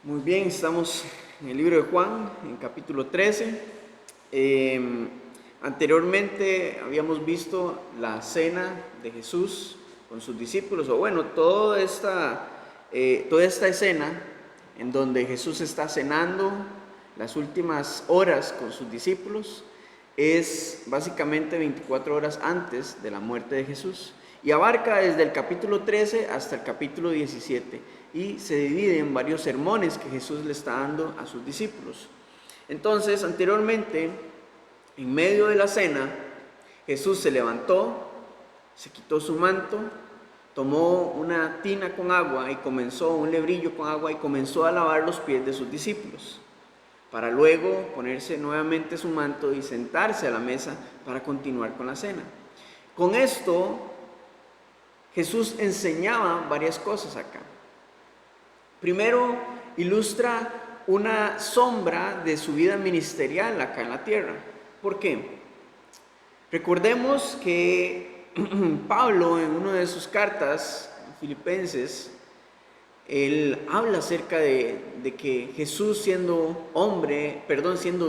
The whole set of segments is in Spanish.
Muy bien, estamos en el libro de Juan, en capítulo 13. Anteriormente habíamos visto la cena de Jesús con sus discípulos, o bueno, toda esta escena en donde Jesús está cenando las últimas horas con sus discípulos, es básicamente 24 horas antes de la muerte de Jesús y abarca desde el capítulo 13 hasta el capítulo 17 y se divide en varios sermones que Jesús le está dando a sus discípulos. Entonces, anteriormente, en medio de la cena, Jesús se levantó, se quitó su manto, tomó una tina con agua y comenzó, un lebrillo con agua y comenzó a lavar los pies de sus discípulos, para luego ponerse nuevamente su manto y sentarse a la mesa para continuar con la cena. Con esto, Jesús enseñaba varias cosas acá. Primero, ilustra una sombra de su vida ministerial acá en la tierra. ¿Por qué? Recordemos que Pablo, en una de sus cartas, Filipenses, él habla acerca de que Jesús, siendo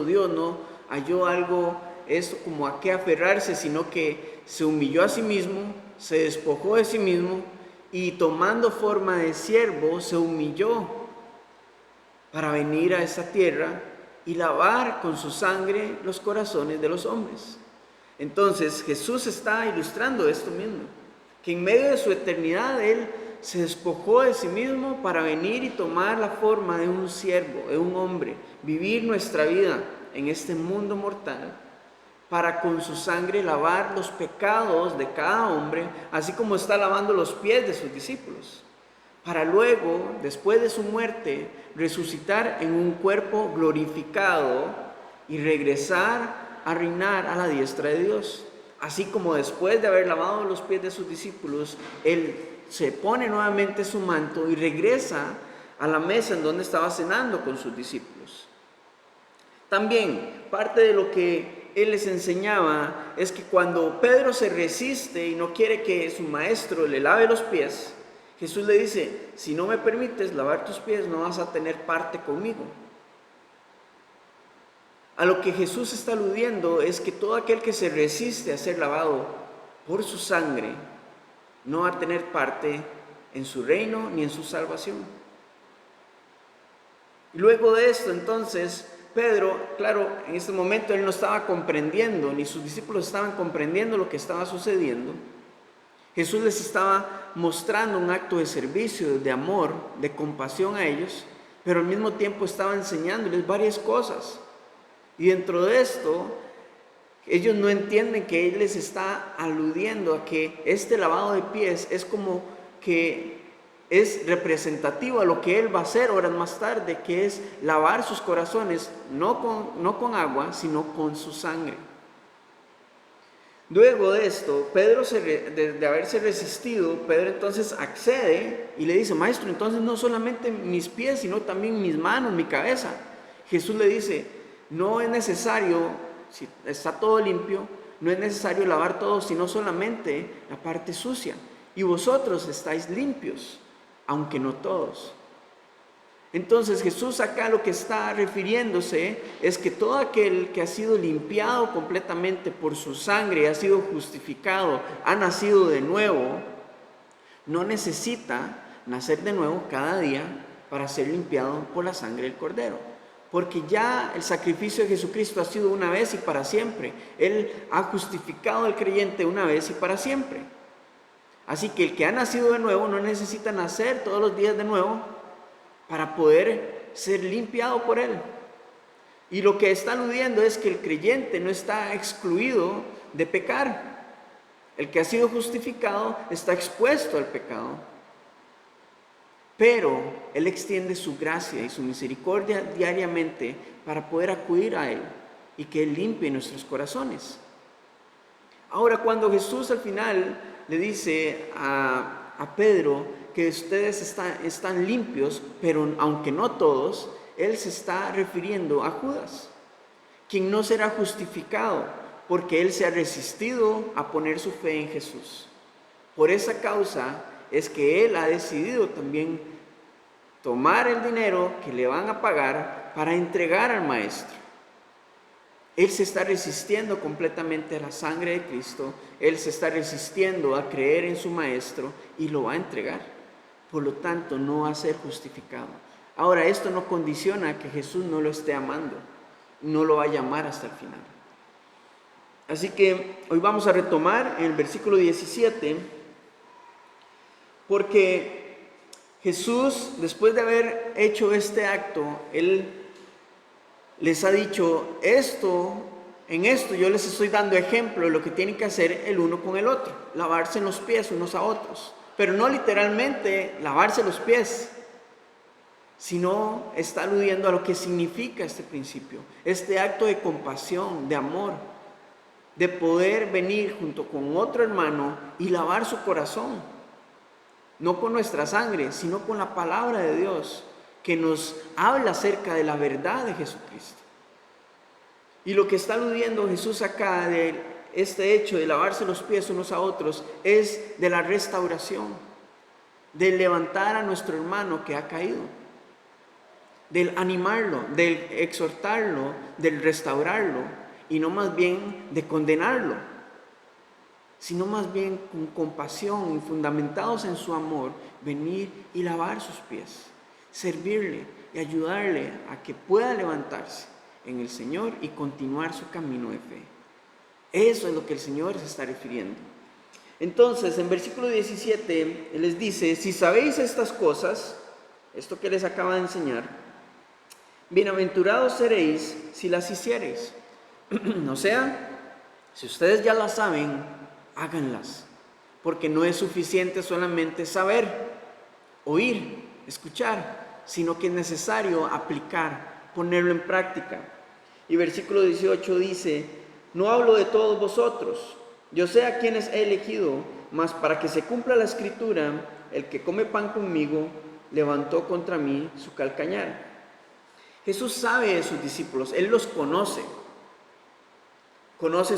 Dios, no halló algo, esto como a qué aferrarse, sino que se humilló a sí mismo, se despojó de sí mismo y tomando forma de siervo se humilló para venir a esta tierra y lavar con su sangre los corazones de los hombres. Entonces Jesús está ilustrando esto mismo, que en medio de su eternidad Él se despojó de sí mismo para venir y tomar la forma de un siervo, de un hombre, vivir nuestra vida en este mundo mortal, para con su sangre lavar los pecados de cada hombre, así como está lavando los pies de sus discípulos, para luego, después de su muerte, resucitar en un cuerpo glorificado y regresar a reinar a la diestra de Dios. Así como después de haber lavado los pies de sus discípulos, Él se pone nuevamente su manto y regresa a la mesa en donde estaba cenando con sus discípulos. También, parte de lo que Él les enseñaba es que cuando Pedro se resiste y no quiere que su maestro le lave los pies, Jesús le dice: si no me permites lavar tus pies, no vas a tener parte conmigo. A lo que Jesús está aludiendo es que todo aquel que se resiste a ser lavado por su sangre no va a tener parte en su reino ni en su salvación. Y luego de esto, entonces, Pedro, claro, en este momento él no estaba comprendiendo, ni sus discípulos estaban comprendiendo lo que estaba sucediendo. Jesús les estaba mostrando un acto de servicio, de amor, de compasión a ellos, pero al mismo tiempo estaba enseñándoles varias cosas. Y dentro de esto, ellos no entienden que Él les está aludiendo a que este lavado de pies es como que es representativo a lo que Él va a hacer horas más tarde, que es lavar sus corazones, no con agua, sino con su sangre. Luego de esto, Pedro, de haberse resistido, Pedro entonces accede y le dice: maestro, entonces no solamente mis pies, sino también mis manos, mi cabeza. Jesús le dice: no es necesario, si está todo limpio, no es necesario lavar todo, sino solamente la parte sucia. Y vosotros estáis limpios, aunque no todos. Entonces Jesús acá lo que está refiriéndose es que todo aquel que ha sido limpiado completamente por su sangre, ha sido justificado, ha nacido de nuevo, no necesita nacer de nuevo cada día para ser limpiado por la sangre del Cordero. Porque ya el sacrificio de Jesucristo ha sido una vez y para siempre. Él ha justificado al creyente una vez y para siempre. Así que el que ha nacido de nuevo no necesita nacer todos los días de nuevo para poder ser limpiado por Él. Y lo que está aludiendo es que el creyente no está excluido de pecar. El que ha sido justificado está expuesto al pecado. Pero Él extiende su gracia y su misericordia diariamente para poder acudir a Él y que Él limpie nuestros corazones. Ahora, cuando Jesús al final le dice a Pedro que ustedes están limpios, pero aunque no todos, Él se está refiriendo a Judas, quien no será justificado porque él se ha resistido a poner su fe en Jesús. Por esa causa es que Él ha decidido también tomar el dinero que le van a pagar para entregar al maestro. Él se está resistiendo completamente a la sangre de Cristo, él se está resistiendo a creer en su maestro y lo va a entregar. Por lo tanto, no va a ser justificado. Ahora, esto no condiciona que Jesús no lo esté amando, no lo va a llamar hasta el final. Así que hoy vamos a retomar en el versículo 17, porque Jesús, después de haber hecho este acto, él les ha dicho, en esto yo les estoy dando ejemplo de lo que tienen que hacer el uno con el otro, lavarse los pies unos a otros, pero no literalmente lavarse los pies, sino está aludiendo a lo que significa este principio, este acto de compasión, de amor, de poder venir junto con otro hermano y lavar su corazón, no con nuestra sangre, sino con la palabra de Dios, que nos habla acerca de la verdad de Jesucristo. Y lo que está aludiendo Jesús acá de este hecho de lavarse los pies unos a otros es de la restauración, de levantar a nuestro hermano que ha caído, del animarlo, del exhortarlo, del restaurarlo, y no más bien de condenarlo, sino más bien con compasión y fundamentados en su amor, venir y lavar sus pies, servirle y ayudarle a que pueda levantarse en el Señor y continuar su camino de fe. Eso es lo que el Señor se está refiriendo. Entonces, en versículo 17, Él les dice, si sabéis estas cosas, esto que les acaba de enseñar, bienaventurados seréis si las hiciereis. O sea, si ustedes ya las saben, háganlas, porque no es suficiente solamente saber, oír, escuchar, sino que es necesario aplicar, ponerlo en práctica. Y versículo 18 dice, no hablo de todos vosotros, yo sé a quienes he elegido, mas para que se cumpla la escritura, el que come pan conmigo levantó contra mí su calcañar. Jesús sabe de sus discípulos, Él los conoce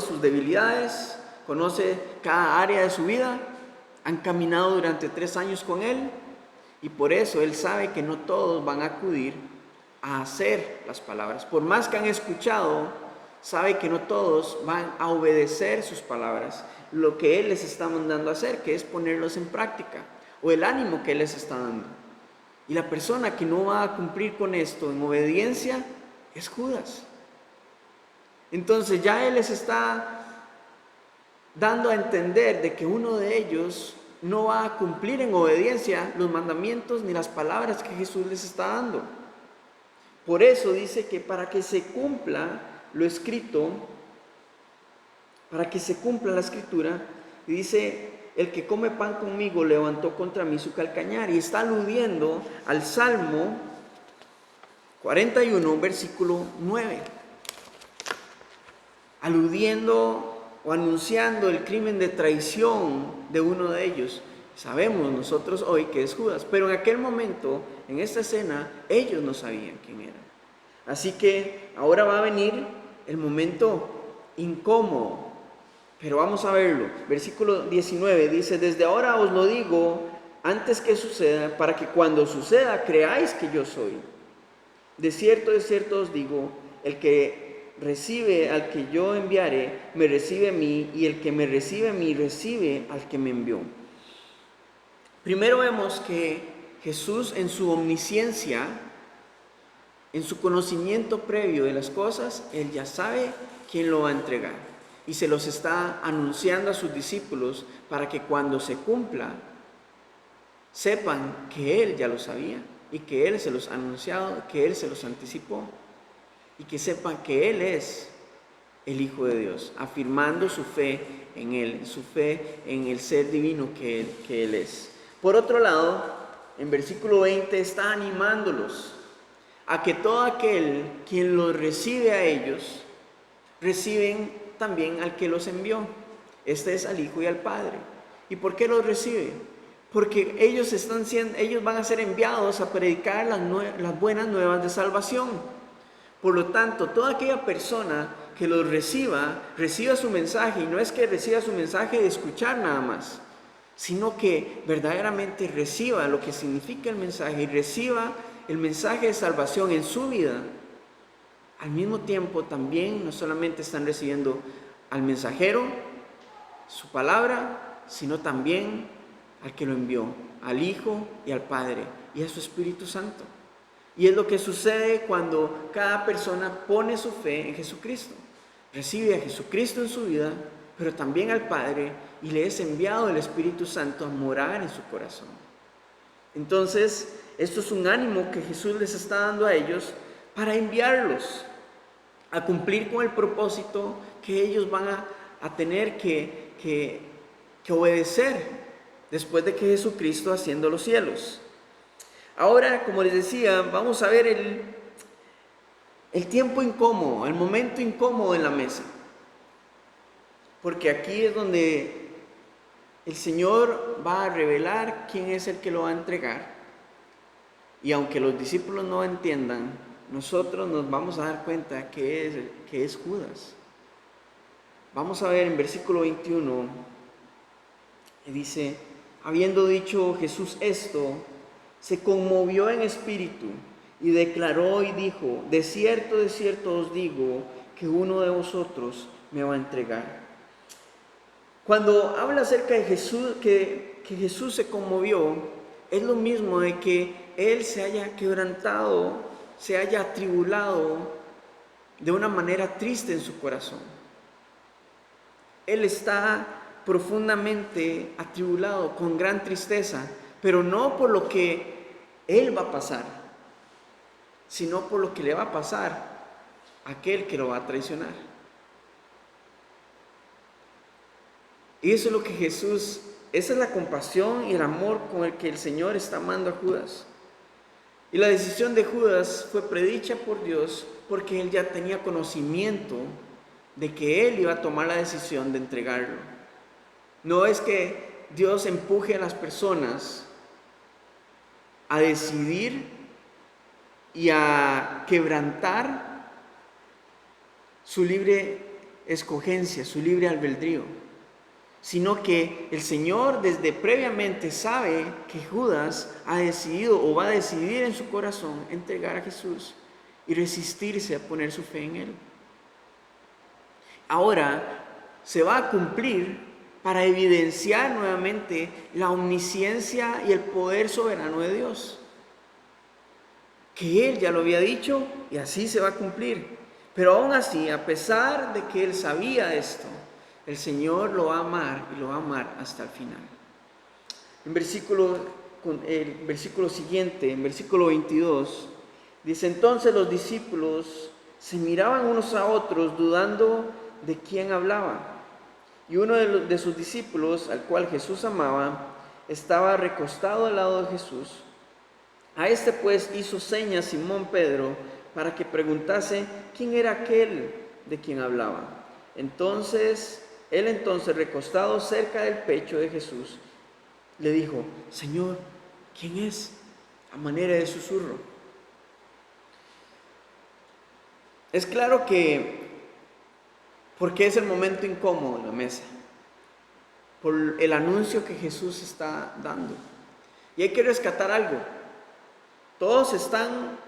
sus debilidades, conoce cada área de su vida, han caminado durante 3 años con Él y por eso Él sabe que no todos van a acudir a hacer las palabras. Por más que han escuchado, sabe que no todos van a obedecer sus palabras, lo que Él les está mandando a hacer, que es ponerlos en práctica, o el ánimo que Él les está dando. Y la persona que no va a cumplir con esto en obediencia es Judas. Entonces ya Él les está dando a entender de que uno de ellos no va a cumplir en obediencia los mandamientos ni las palabras que Jesús les está dando. Por eso dice que para que se cumpla lo escrito, para que se cumpla la escritura, dice, el que come pan conmigo levantó contra mí su calcañar, y está aludiendo al Salmo 41, versículo 9, aludiendo o anunciando el crimen de traición de uno de ellos. Sabemos nosotros hoy que es Judas, pero en aquel momento, en esta escena, ellos no sabían quién era. Así que ahora va a venir el momento incómodo, pero vamos a verlo. Versículo 19 dice, desde ahora os lo digo antes que suceda, para que cuando suceda creáis que yo soy. De cierto os digo, el que recibe al que yo enviaré, me recibe a mí, y el que me recibe a mí, recibe al que me envió. Primero vemos que Jesús en su omnisciencia, en su conocimiento previo de las cosas, Él ya sabe quién lo va a entregar. Y se los está anunciando a sus discípulos para que cuando se cumpla, sepan que Él ya lo sabía y que Él se los ha anunciado, que Él se los anticipó. Y que sepan que Él es el Hijo de Dios, afirmando su fe en Él, su fe en el ser divino que Él es. Por otro lado, en versículo 20 está animándolos a que todo aquel quien los recibe a ellos, reciben también al que los envió. Este es al Hijo y al Padre. ¿Y por qué los recibe? Porque ellos van a ser enviados a predicar las buenas nuevas de salvación. Por lo tanto, toda aquella persona que los reciba su mensaje, y no es que reciba su mensaje de escuchar nada más, sino que verdaderamente reciba lo que significa el mensaje y reciba el mensaje de salvación en su vida, al mismo tiempo también no solamente están recibiendo al mensajero, su palabra, sino también al que lo envió, al Hijo y al Padre y a su Espíritu Santo. Y es lo que sucede cuando cada persona pone su fe en Jesucristo. Recibe a Jesucristo en su vida, pero también al Padre, y le es enviado el Espíritu Santo a morar en su corazón. Entonces, esto es un ánimo que Jesús les está dando a ellos para enviarlos a cumplir con el propósito que ellos van a tener que obedecer después de que Jesucristo ascienda a los cielos. Ahora, como les decía, vamos a ver el tiempo incómodo, el momento incómodo en la mesa. Porque aquí es donde el Señor va a revelar quién es el que lo va a entregar. Y aunque los discípulos no entiendan, nosotros nos vamos a dar cuenta que es Judas. Vamos a ver en versículo 21, dice: habiendo dicho Jesús esto, se conmovió en espíritu y declaró y dijo: de cierto os digo, que uno de vosotros me va a entregar. Cuando habla acerca de Jesús, que Jesús se conmovió, es lo mismo de que Él se haya quebrantado, se haya atribulado de una manera triste en su corazón. Él está profundamente atribulado, con gran tristeza, pero no por lo que Él va a pasar, sino por lo que le va a pasar a aquel que lo va a traicionar. Y eso es lo que Jesús, esa es la compasión y el amor con el que el Señor está amando a Judas. Y la decisión de Judas fue predicha por Dios porque él ya tenía conocimiento de que él iba a tomar la decisión de entregarlo. No es que Dios empuje a las personas a decidir y a quebrantar su libre escogencia, su libre albedrío, sino que el Señor desde previamente sabe que Judas ha decidido o va a decidir en su corazón entregar a Jesús y resistirse a poner su fe en Él. Ahora se va a cumplir para evidenciar nuevamente la omnisciencia y el poder soberano de Dios, que Él ya lo había dicho y así se va a cumplir. Pero aún así, a pesar de que Él sabía esto, el Señor lo va a amar y lo va a amar hasta el final. El versículo siguiente, en versículo 22, dice: entonces los discípulos se miraban unos a otros dudando de quién hablaba. Y uno de sus discípulos, al cual Jesús amaba, estaba recostado al lado de Jesús. A este pues hizo señas Simón Pedro para que preguntase quién era aquel de quien hablaba. Él entonces, recostado cerca del pecho de Jesús, le dijo: Señor, ¿quién es? A manera de susurro. Es claro porque es el momento incómodo en la mesa, por el anuncio que Jesús está dando. Y hay que rescatar algo. Todos están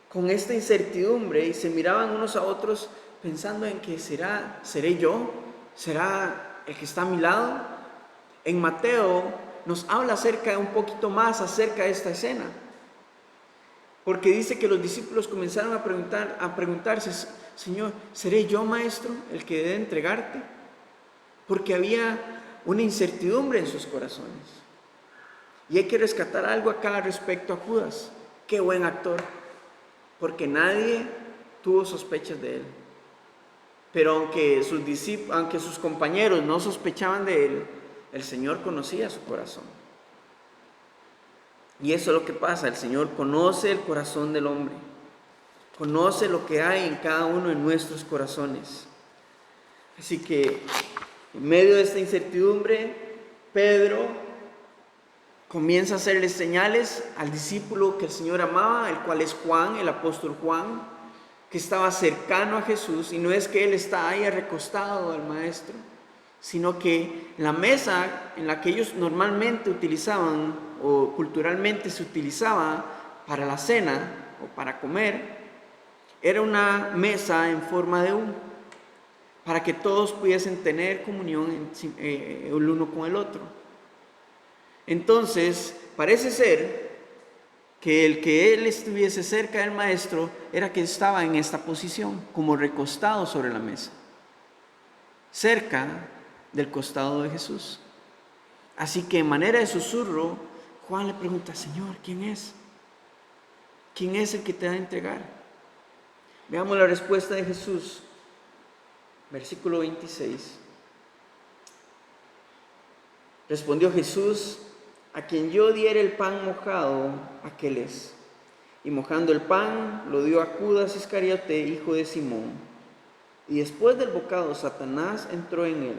con esta incertidumbre y se miraban unos a otros pensando en que ¿seré yo? ¿Será el que está a mi lado? En Mateo nos habla un poquito más acerca de esta escena, porque dice que los discípulos comenzaron a preguntarse: Señor, ¿seré yo, maestro, el que debe entregarte? Porque había una incertidumbre en sus corazones. Y hay que rescatar algo acá respecto a Judas. Qué buen actor, porque nadie tuvo sospechas de él. Pero aunque sus compañeros no sospechaban de él, el Señor conocía su corazón. Y eso es lo que pasa: el Señor conoce el corazón del hombre, conoce lo que hay en cada uno de nuestros corazones. Así que en medio de esta incertidumbre, Pedro comienza a hacerle señales al discípulo que el Señor amaba, el cual es Juan, el apóstol Juan, que estaba cercano a Jesús. Y no es que él está ahí recostado al maestro, sino que la mesa en la que ellos normalmente utilizaban o culturalmente se utilizaba para la cena o para comer, era una mesa en forma de U, para que todos pudiesen tener comunión el uno con el otro. Entonces, parece ser que el que él estuviese cerca del maestro era que estaba en esta posición, como recostado sobre la mesa, cerca del costado de Jesús. Así que en manera de susurro, Juan le pregunta: Señor, ¿quién es? ¿Quién es el que te va a entregar? Veamos la respuesta de Jesús, versículo 26. Respondió Jesús: a quien yo diere el pan mojado, aquel es. Y mojando el pan, lo dio a Judas Iscariote, hijo de Simón. Y después del bocado, Satanás entró en él.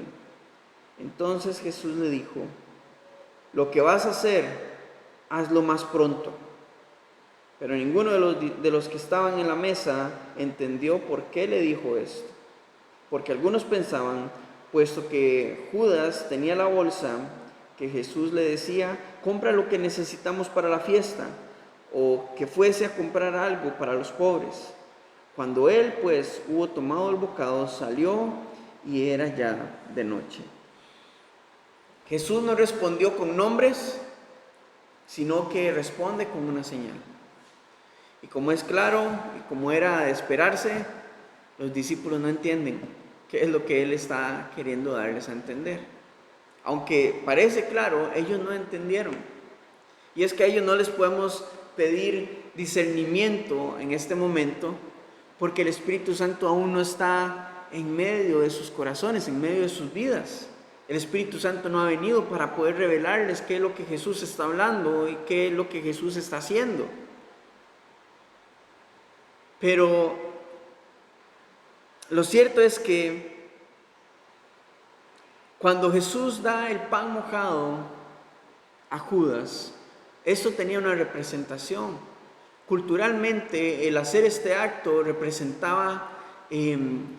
Entonces Jesús le dijo: lo que vas a hacer, hazlo más pronto. Pero ninguno de los que estaban en la mesa entendió por qué le dijo esto. Porque algunos pensaban, puesto que Judas tenía la bolsa, que Jesús le decía: compra lo que necesitamos para la fiesta, o que fuese a comprar algo para los pobres. Cuando él pues hubo tomado el bocado, salió y era ya de noche. Jesús no respondió con nombres, sino que responde con una señal. Y como es claro y como era de esperarse, los discípulos no entienden qué es lo que él está queriendo darles a entender. Aunque parece claro, ellos no entendieron. Y es que a ellos no les podemos pedir discernimiento en este momento, porque el Espíritu Santo aún no está en medio de sus corazones, en medio de sus vidas. El Espíritu Santo no ha venido para poder revelarles qué es lo que Jesús está hablando y qué es lo que Jesús está haciendo. Pero lo cierto es que cuando Jesús da el pan mojado a Judas, esto tenía una representación. Culturalmente, el hacer este acto representaba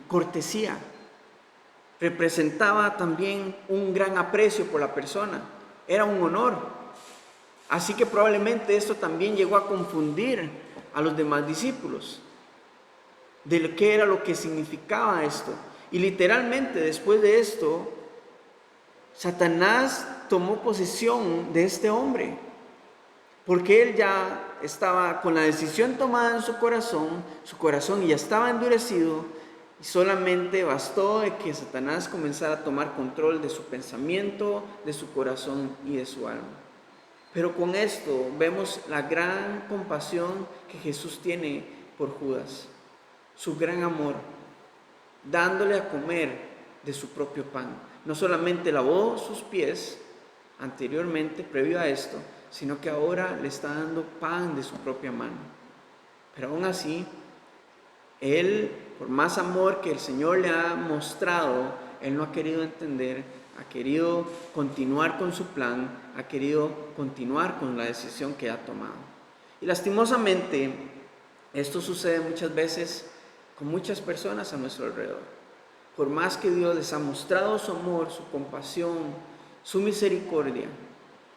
cortesía, representaba también un gran aprecio por la persona, era un honor. Así que probablemente esto también llegó a confundir a los demás discípulos de qué era lo que significaba esto. Y literalmente después de esto, Satanás tomó posesión de este hombre, porque él ya estaba con la decisión tomada en su corazón ya estaba endurecido, y solamente bastó de que Satanás comenzara a tomar control de su pensamiento, de su corazón y de su alma. Pero con esto vemos la gran compasión que Jesús tiene por Judas, su gran amor, dándole a comer de su propio pan. No solamente lavó sus pies anteriormente, previo a esto, sino que ahora le está dando pan de su propia mano. Pero aún así, él, por más amor que el Señor le ha mostrado, él no ha querido entender, ha querido continuar con su plan, ha querido continuar con la decisión que ha tomado. Y lastimosamente, esto sucede muchas veces con muchas personas a nuestro alrededor. Por más que Dios les ha mostrado su amor, su compasión, su misericordia,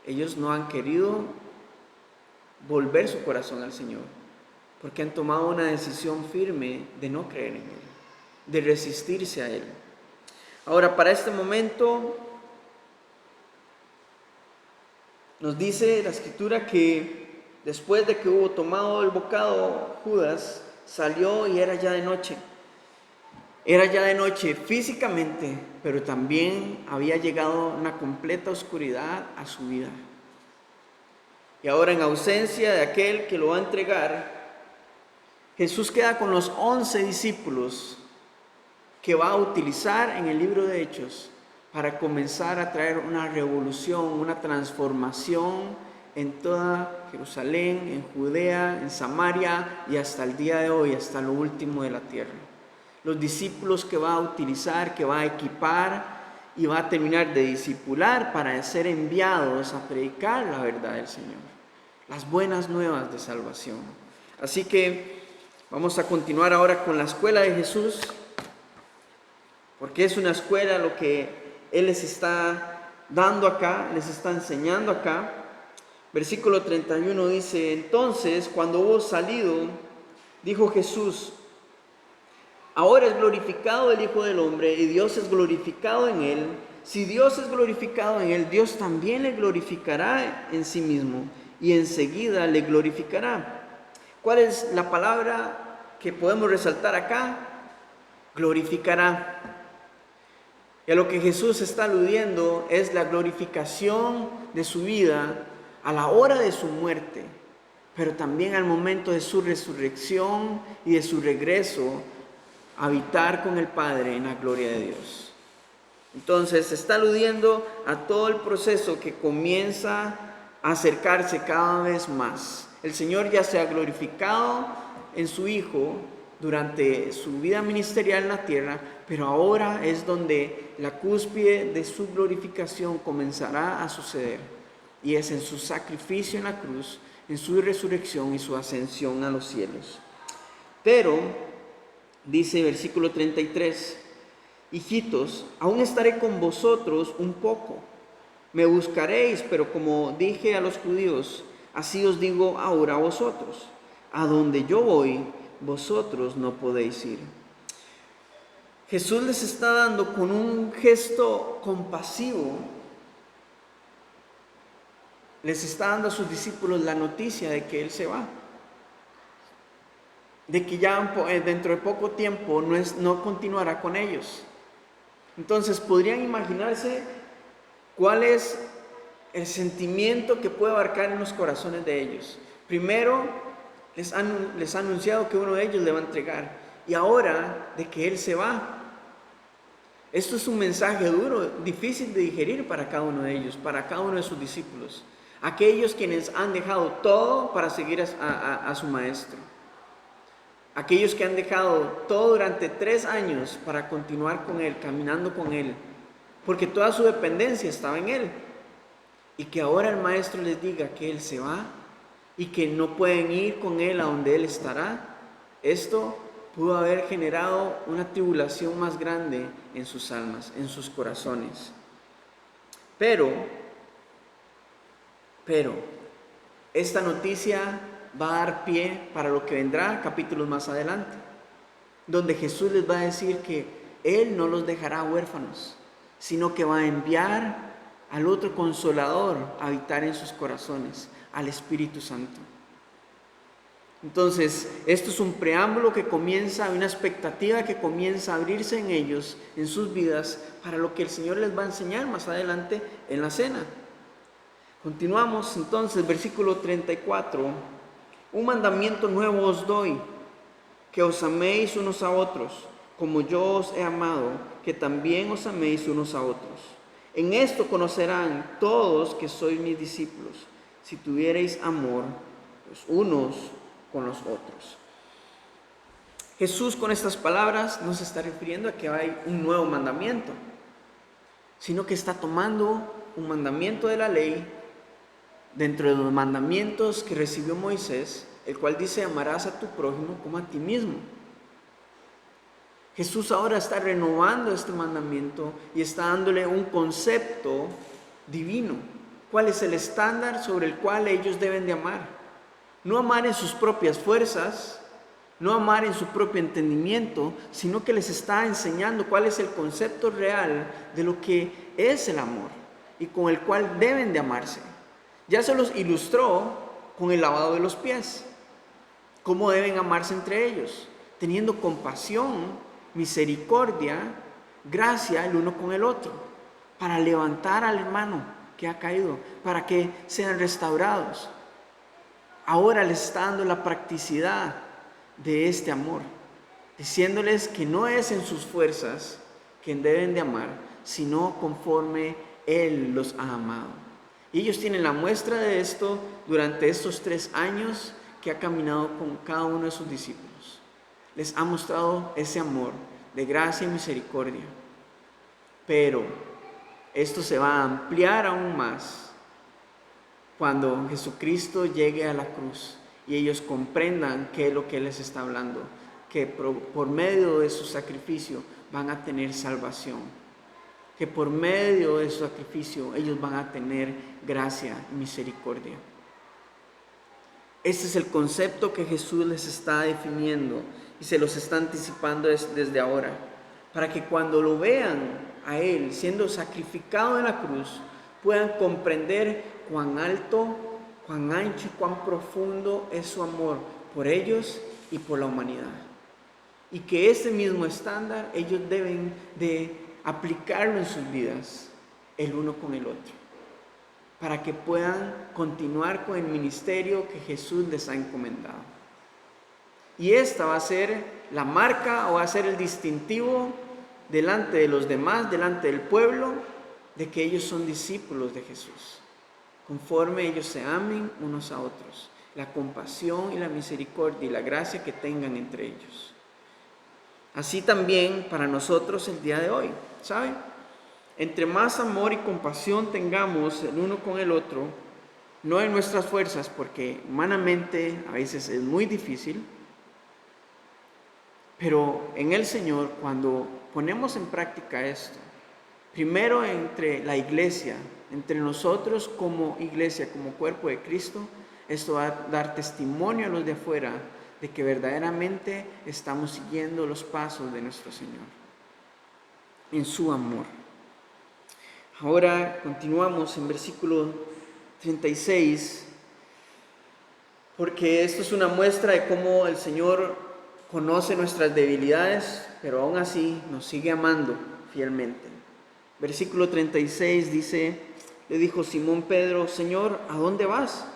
ellos no han querido volver su corazón al Señor, porque han tomado una decisión firme de no creer en Él, de resistirse a Él. Ahora, para este momento, nos dice la Escritura que después de que hubo tomado el bocado, Judas salió y era ya de noche. Era ya de noche físicamente, pero también había llegado una completa oscuridad a su vida. Y ahora, en ausencia de aquel que lo va a entregar, Jesús queda con los 11 discípulos que va a utilizar en el libro de Hechos para comenzar a traer una revolución, una transformación en toda Jerusalén, en Judea, en Samaria y hasta el día de hoy, hasta lo último de la tierra. Los discípulos que va a utilizar, que va a equipar y va a terminar de discipular para ser enviados a predicar la verdad del Señor, las buenas nuevas de salvación. Así que vamos a continuar ahora con la escuela de Jesús, porque es una escuela lo que Él les está dando acá, les está enseñando acá. Versículo 31 dice: entonces, cuando hubo salido, dijo Jesús: ahora es glorificado el Hijo del Hombre y Dios es glorificado en él. Si Dios es glorificado en él, Dios también le glorificará en sí mismo y enseguida le glorificará. ¿Cuál es la palabra que podemos resaltar acá? Glorificará. Y a lo que Jesús está aludiendo es la glorificación de su vida a la hora de su muerte, pero también al momento de su resurrección y de su regreso a habitar con el Padre en la gloria de Dios. Entonces está aludiendo a todo el proceso que comienza a acercarse cada vez más. El Señor ya se ha glorificado en su Hijo durante su vida ministerial en la tierra, pero ahora es donde la cúspide de su glorificación comenzará a suceder, y es en su sacrificio en la cruz, en su resurrección y su ascensión a los cielos. Pero, dice versículo 33, hijitos, aún estaré con vosotros un poco. Me buscaréis, pero como dije a los judíos, así os digo ahora a vosotros: a donde yo voy, vosotros no podéis ir. Jesús les está dando con un gesto compasivo, les está dando a sus discípulos la noticia de que Él se va, de que ya dentro de poco tiempo no continuará con ellos. Entonces, ¿podrían imaginarse cuál es el sentimiento que puede abarcar en los corazones de ellos? Primero, les ha anunciado que uno de ellos le va a entregar, y ahora de que Él se va. Esto es un mensaje duro, difícil de digerir para cada uno de ellos, para cada uno de sus discípulos, aquellos quienes han dejado todo para seguir a su maestro, aquellos que han dejado todo durante 3 años para continuar con Él, caminando con Él, porque toda su dependencia estaba en Él, y que ahora el maestro les diga que Él se va y que no pueden ir con Él a donde Él estará. Esto pudo haber generado una tribulación más grande en sus almas, en sus corazones. Pero, esta noticia va a dar pie para lo que vendrá capítulos más adelante, donde Jesús les va a decir que Él no los dejará huérfanos, sino que va a enviar al otro Consolador a habitar en sus corazones, al Espíritu Santo. Entonces, esto es un preámbulo que comienza, una expectativa que comienza a abrirse en ellos, en sus vidas, para lo que el Señor les va a enseñar más adelante en la cena. Continuamos entonces, versículo 34. Un mandamiento nuevo os doy, que os améis unos a otros, como yo os he amado, que también os améis unos a otros. En esto conocerán todos que sois mis discípulos, si tuviereis amor los unos con los otros. Jesús con estas palabras no se está refiriendo a que hay un nuevo mandamiento, sino que está tomando un mandamiento de la ley dentro de los mandamientos que recibió Moisés, el cual dice: amarás a tu prójimo como a ti mismo. Jesús ahora está renovando este mandamiento y está dándole un concepto divino. ¿Cuál es el estándar sobre el cual ellos deben de amar? No amar en sus propias fuerzas, no amar en su propio entendimiento, sino que les está enseñando cuál es el concepto real de lo que es el amor y con el cual deben de amarse. Ya se los ilustró con el lavado de los pies, cómo deben amarse entre ellos, teniendo compasión, misericordia, gracia el uno con el otro, para levantar al hermano que ha caído, para que sean restaurados. Ahora les está dando la practicidad de este amor, diciéndoles que no es en sus fuerzas que deben de amar, sino conforme Él los ha amado. Y ellos tienen la muestra de esto durante estos 3 años que ha caminado con cada uno de sus discípulos. Les ha mostrado ese amor de gracia y misericordia. Pero esto se va a ampliar aún más cuando Jesucristo llegue a la cruz y ellos comprendan qué es lo que Él les está hablando, que por medio de su sacrificio van a tener salvación. que por medio de su sacrificio ellos van a tener gracia y misericordia. Este es el concepto que Jesús les está definiendo y se los está anticipando desde ahora, para que cuando lo vean a Él siendo sacrificado en la cruz, puedan comprender cuán alto, cuán ancho y cuán profundo es su amor por ellos y por la humanidad. Y que ese mismo estándar ellos deben de aplicarlo en sus vidas, el uno con el otro, para que puedan continuar con el ministerio que Jesús les ha encomendado. Y esta va a ser la marca o va a ser el distintivo delante de los demás, delante del pueblo, de que ellos son discípulos de Jesús, conforme ellos se amen unos a otros, la compasión y la misericordia y la gracia que tengan entre ellos. Así también para nosotros el día de hoy, ¿saben? Entre más amor y compasión tengamos el uno con el otro, no en nuestras fuerzas, porque humanamente a veces es muy difícil, pero en el Señor, cuando ponemos en práctica esto, primero entre la iglesia, entre nosotros como iglesia, como cuerpo de Cristo, esto va a dar testimonio a los de afuera de que verdaderamente estamos siguiendo los pasos de nuestro Señor en su amor. Ahora continuamos en versículo 36, porque esto es una muestra de cómo el Señor conoce nuestras debilidades, pero aún así nos sigue amando fielmente. Versículo 36 dice: le dijo Simón Pedro, Señor, ¿a dónde vas?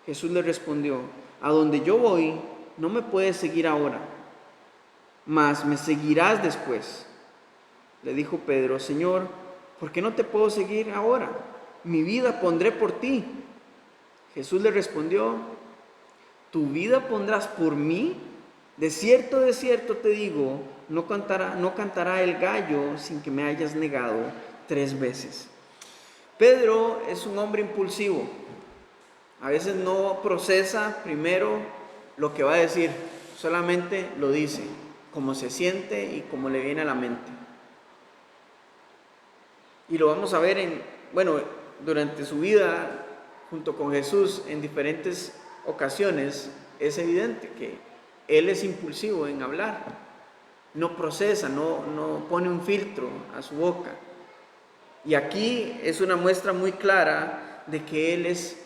Jesús le respondió: a donde yo voy, no me puedes seguir ahora, mas me seguirás después. Le dijo Pedro: Señor, ¿por qué no te puedo seguir ahora? Mi vida pondré por ti. Jesús le respondió: ¿tu vida pondrás por mí? De cierto te digo, no cantará el gallo sin que me hayas negado 3 veces. Pedro es un hombre impulsivo. A veces no procesa primero lo que va a decir, solamente lo dice, como se siente y como le viene a la mente. Y lo vamos a ver durante su vida junto con Jesús en diferentes ocasiones. Es evidente que Él es impulsivo en hablar, no procesa, no pone un filtro a su boca. Y aquí es una muestra muy clara de que Él es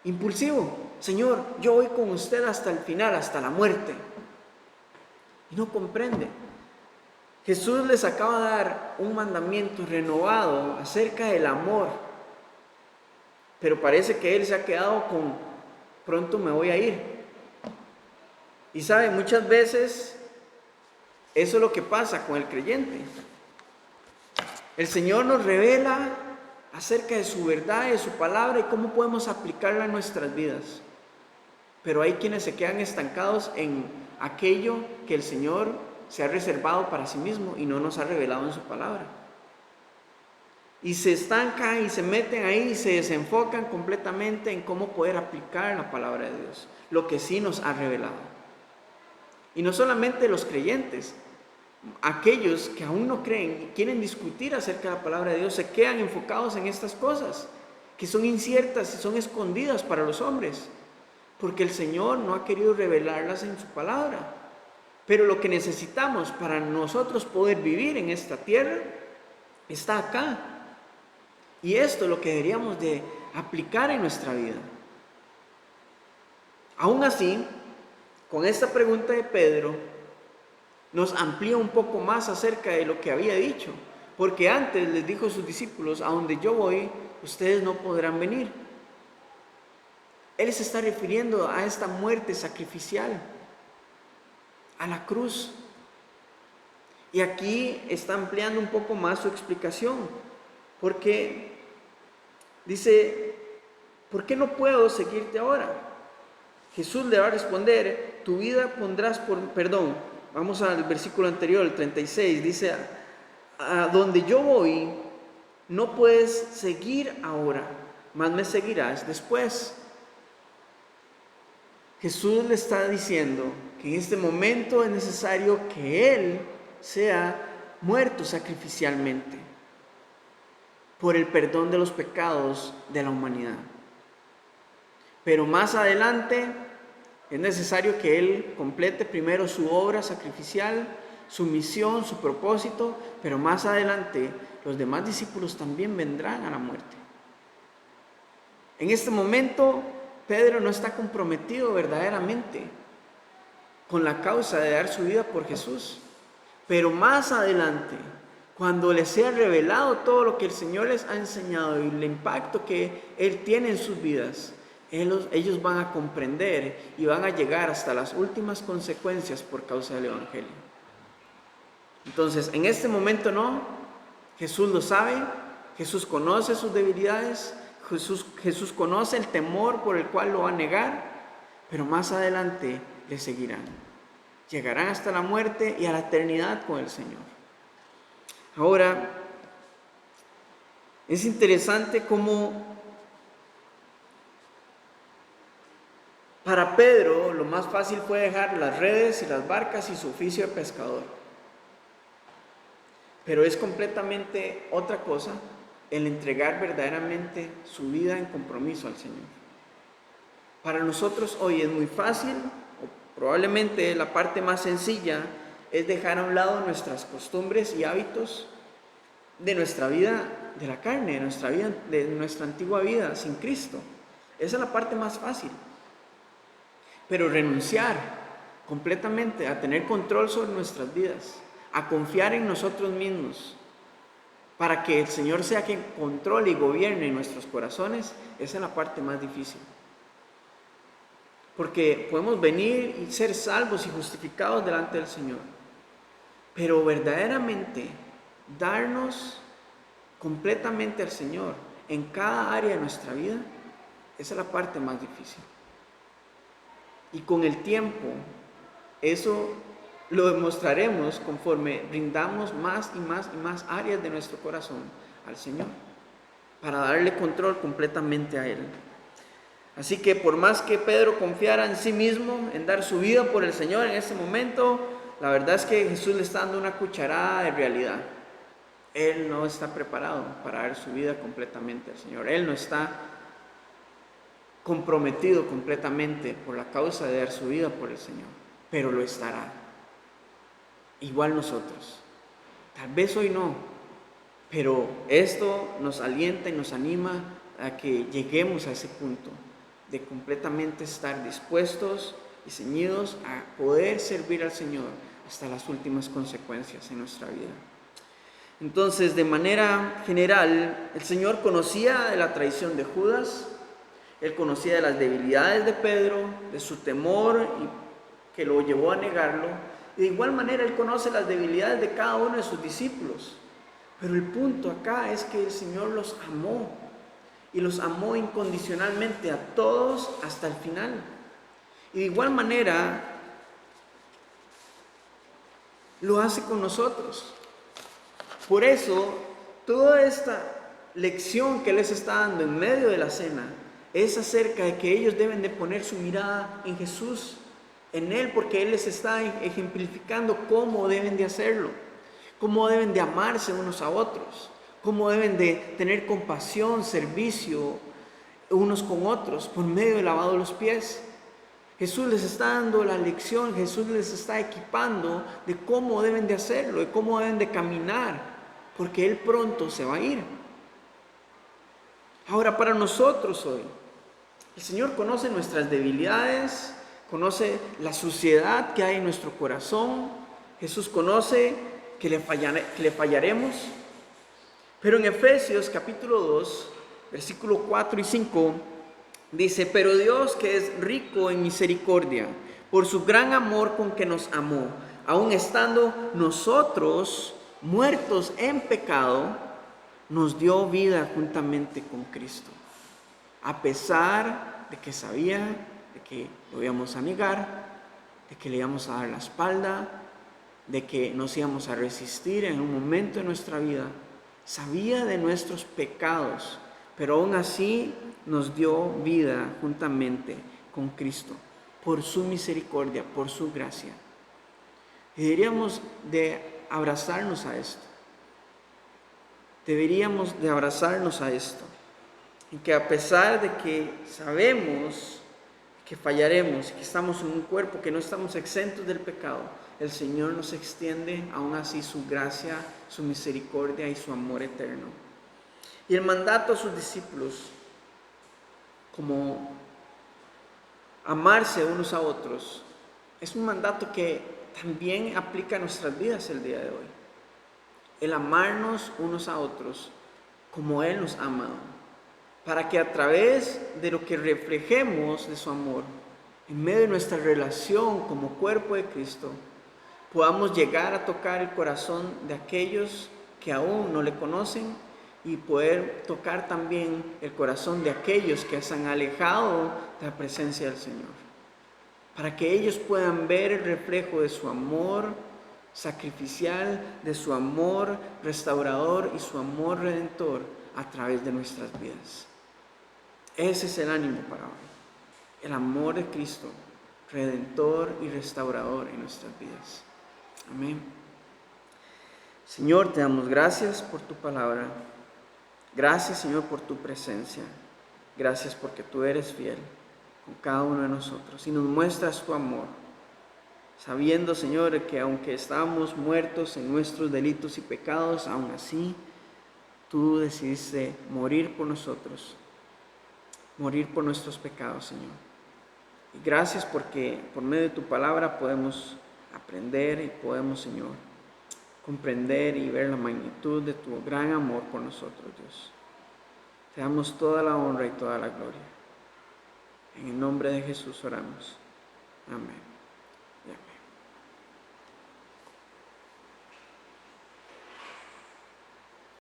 impulsivo. Señor, yo voy con usted hasta el final, hasta la muerte. Y no comprende. Jesús les acaba de dar un mandamiento renovado acerca del amor, pero parece que Él se ha quedado con pronto me voy a ir. Y sabe, muchas veces eso es lo que pasa con el creyente. El Señor nos revela acerca de su verdad y de su palabra y cómo podemos aplicarla en nuestras vidas. Pero hay quienes se quedan estancados en aquello que el Señor se ha reservado para sí mismo y no nos ha revelado en su palabra. Y se estancan y se meten ahí y se desenfocan completamente en cómo poder aplicar la palabra de Dios, lo que sí nos ha revelado. Y no solamente los creyentes, aquellos que aún no creen y quieren discutir acerca de la palabra de Dios, se quedan enfocados en estas cosas que son inciertas y son escondidas para los hombres, porque el Señor no ha querido revelarlas en su palabra. Pero lo que necesitamos para nosotros poder vivir en esta tierra está acá. Y esto es lo que deberíamos de aplicar en nuestra vida. Aún así, con esta pregunta de Pedro, nos amplía un poco más acerca de lo que había dicho. Porque antes les dijo a sus discípulos: a donde yo voy, ustedes no podrán venir. Él se está refiriendo a esta muerte sacrificial, a la cruz. Y aquí está ampliando un poco más su explicación, porque dice: ¿por qué no puedo seguirte ahora? Jesús le va a responder: tu vida pondrás por... Vamos al versículo anterior, el 36, dice: a donde yo voy, no puedes seguir ahora, mas me seguirás después. Jesús le está diciendo que en este momento es necesario que Él sea muerto sacrificialmente. por el perdón de los pecados de la humanidad. Pero más adelante es necesario que Él complete primero su obra sacrificial, su misión, su propósito, pero más adelante los demás discípulos también vendrán a la muerte. En este momento, Pedro no está comprometido verdaderamente con la causa de dar su vida por Jesús, pero más adelante, cuando les sea revelado todo lo que el Señor les ha enseñado y el impacto que Él tiene en sus vidas, ellos van a comprender y van a llegar hasta las últimas consecuencias por causa del Evangelio. Entonces, en este momento no, Jesús lo sabe, Jesús conoce sus debilidades, Jesús conoce el temor por el cual lo va a negar, pero más adelante le seguirán. Llegarán hasta la muerte y a la eternidad con el Señor. Ahora, es interesante cómo para Pedro lo más fácil fue dejar las redes y las barcas y su oficio de pescador. Pero es completamente otra cosa el entregar verdaderamente su vida en compromiso al Señor. Para nosotros hoy es muy fácil, o probablemente la parte más sencilla, es dejar a un lado nuestras costumbres y hábitos de nuestra vida de la carne, de nuestra antigua vida sin Cristo. Esa es la parte más fácil. Pero renunciar completamente a tener control sobre nuestras vidas, a confiar en nosotros mismos, para que el Señor sea quien controle y gobierne nuestros corazones, esa es la parte más difícil. Porque podemos venir y ser salvos y justificados delante del Señor, pero verdaderamente darnos completamente al Señor en cada área de nuestra vida, esa es la parte más difícil. Y con el tiempo, eso lo demostraremos conforme brindamos más y más y más áreas de nuestro corazón al Señor, para darle control completamente a Él. Así que por más que Pedro confiara en sí mismo, en dar su vida por el Señor en ese momento, la verdad es que Jesús le está dando una cucharada de realidad. Él no está preparado para dar su vida completamente al Señor. Él no está comprometido completamente por la causa de dar su vida por el Señor, pero lo estará. Igual nosotros. Tal vez hoy no, pero esto nos alienta y nos anima a que lleguemos a ese punto de completamente estar dispuestos y ceñidos a poder servir al Señor hasta las últimas consecuencias en nuestra vida. Entonces, de manera general, el Señor conocía de la traición de Judas, Él conocía de las debilidades de Pedro, de su temor y que lo llevó a negarlo. Y de igual manera Él conoce las debilidades de cada uno de sus discípulos. Pero el punto acá es que el Señor los amó. Y los amó incondicionalmente a todos hasta el final. Y de igual manera lo hace con nosotros. Por eso, toda esta lección que Él les está dando en medio de la cena es acerca de que ellos deben de poner su mirada en Jesús, en Él, porque Él les está ejemplificando cómo deben de hacerlo, cómo deben de amarse unos a otros, cómo deben de tener compasión, servicio unos con otros por medio del lavado de los pies. Jesús les está dando la lección, Jesús les está equipando de cómo deben de hacerlo, de cómo deben de caminar, porque Él pronto se va a ir. Ahora, para nosotros hoy, el Señor conoce nuestras debilidades, conoce la suciedad que hay en nuestro corazón. Jesús conoce que le fallaremos. Pero en Efesios capítulo 2, versículo 4 y 5, dice: pero Dios, que es rico en misericordia, por su gran amor con que nos amó, aun estando nosotros muertos en pecado, nos dio vida juntamente con Cristo. A pesar de que sabía de que lo íbamos a negar, de que le íbamos a dar la espalda, de que nos íbamos a resistir en un momento de nuestra vida, sabía de nuestros pecados, pero aún así nos dio vida juntamente con Cristo, por su misericordia, por su gracia. Y deberíamos de abrazarnos a esto. deberíamos de abrazarnos a esto, en que a pesar de que sabemos que fallaremos, que estamos en un cuerpo, que no estamos exentos del pecado, el Señor nos extiende aún así su gracia, su misericordia y su amor eterno. Y el mandato a sus discípulos, como amarse unos a otros, es un mandato que también aplica a nuestras vidas el día de hoy. El amarnos unos a otros como Él nos ha amado, para que a través de lo que reflejemos de su amor, en medio de nuestra relación como cuerpo de Cristo, podamos llegar a tocar el corazón de aquellos que aún no le conocen y poder tocar también el corazón de aquellos que se han alejado de la presencia del Señor, para que ellos puedan ver el reflejo de su amor sacrificial, de su amor restaurador y su amor redentor a través de nuestras vidas. Ese es el ánimo para hoy, el amor de Cristo, redentor y restaurador en nuestras vidas. Amén. Señor, te damos gracias por tu palabra. Gracias, Señor, por tu presencia. Gracias porque tú eres fiel con cada uno de nosotros y nos muestras tu amor, sabiendo, Señor, que aunque estamos muertos en nuestros delitos y pecados, aún así tú decidiste morir por nosotros, morir por nuestros pecados, Señor. Y gracias porque por medio de tu palabra podemos aprender y podemos, Señor, comprender y ver la magnitud de tu gran amor por nosotros, Dios. Te damos toda la honra y toda la gloria. En el nombre de Jesús oramos. Amén.